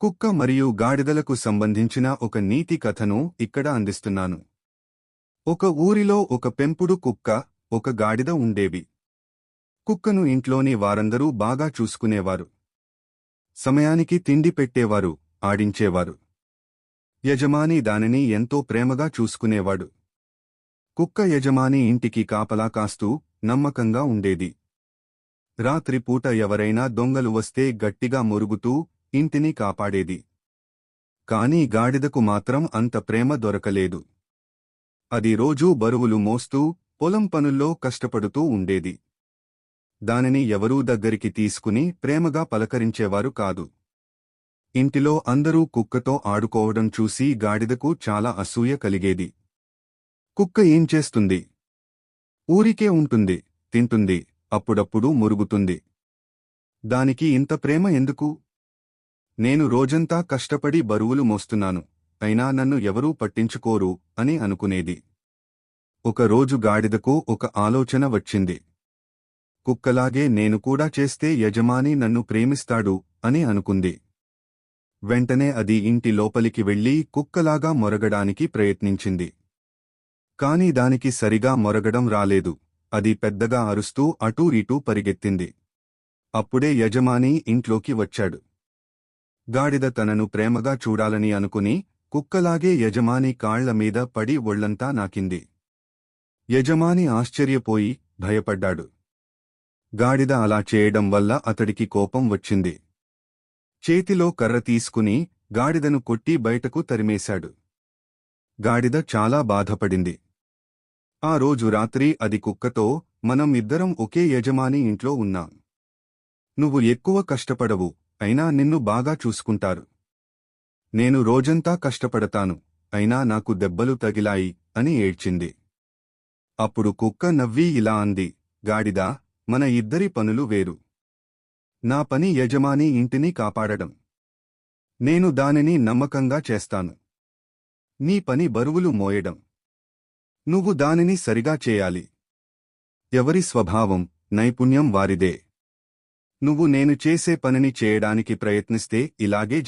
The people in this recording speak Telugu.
కుక్క మరియు గాడిదలకు సంబంధించిన ఒక నీతి కథను ఇక్కడ అందిస్తున్నాను. ఒక ఊరిలో ఒక పెంపుడు కుక్క, ఒక గాడిద ఉండేవి. కుక్కను ఇంట్లోని వారందరూ బాగా చూసుకునేవారు. సమయానికి తిండి పెట్టేవారు, ఆడించేవారు. యజమాని దానిని ఎంతో ప్రేమగా చూసుకునేవాడు. కుక్క యజమాని ఇంటికి కాపలా కాస్తూ నమ్మకంగా ఉండేది. రాత్రి పూట ఎవరైనా దొంగలు వస్తే గట్టిగా మొరుగుతూ ఇంటిని కాపాడేది. కాని గాడిదకు మాత్రం అంత ప్రేమ దొరకలేదు. అది రోజూ బరువులు మోస్తూ పొలం పనుల్లో కష్టపడుతూ ఉండేది. దానిని ఎవరూ దగ్గరికి తీసుకుని ప్రేమగా పలకరించేవారు కాదు. ఇంటిలో అందరూ కుక్కతో ఆడుకోవడం చూసి గాడిదకు చాలా అసూయ కలిగేది. కుక్క ఏం చేస్తుంది? ఊరికే ఉంటుంది, తింటుంది, అప్పుడప్పుడు మురుగుతుంది. దానికి ఇంత ప్రేమ ఎందుకు? నేను రోజంతా కష్టపడి బరువులు మోస్తున్నాను, అయినా నన్ను ఎవరూ పట్టించుకోరు అని అనుకునేది. ఒకరోజు గాడిదకు ఒక ఆలోచన వచ్చింది. కుక్కలాగే నేను కూడా చేస్తే యజమాని నన్ను ప్రేమిస్తాడు అని అనుకుంది. వెంటనే అది ఇంటి లోపలికి వెళ్లి కుక్కలాగా మొరగడానికి ప్రయత్నించింది. కాని దానికి సరిగా మొరగడం రాలేదు. అది పెద్దగా అరుస్తూ అటూ ఇటూ పరిగెత్తింది. అప్పుడే యజమాని ఇంట్లోకి వచ్చాడు. గాడిద తనను ప్రేమగా చూడాలని అనుకుని కుక్కలాగే యజమాని కాళ్ల మీద పడి ఒళ్లంతా నాకింది. యజమాని ఆశ్చర్యపోయి భయపడ్డాడు. గాడిద అలా చేయడం వల్ల అతడికి కోపం వచ్చింది. చేతిలో కర్ర తీసుకుని గాడిదను కొట్టి బయటకు తరిమేశాడు. గాడిద చాలా బాధపడింది. ఆ రోజు రాత్రి అది కుక్కతో, మనం ఇద్దరం ఒకే యజమాని ఇంట్లో ఉన్నాం. నువ్వు ఎక్కువ కష్టపడవు, అయినా నిన్ను బాగా చూసుకుంటారు. నేను రోజంతా కష్టపడతాను, అయినా నాకు దెబ్బలు తగిలాయి అని ఏడ్చింది. అప్పుడు కుక్క నవ్వి ఇలా అంది, గాడిదా, మన ఇద్దరి పనులు వేరు. నా పని యజమాని ఇంటిని కాపాడడం. నేను దానిని నమ్మకంగా చేస్తాను. నీ పని బరువులు మోయడం. నువ్వు దానిని సరిగా చేయాలి. ఎవరి స్వభావం, నైపుణ్యం వారిదే. నువ్వు నేను చేసే పనిని చేయడానికి ప్రయత్నిస్తే ఇలాగే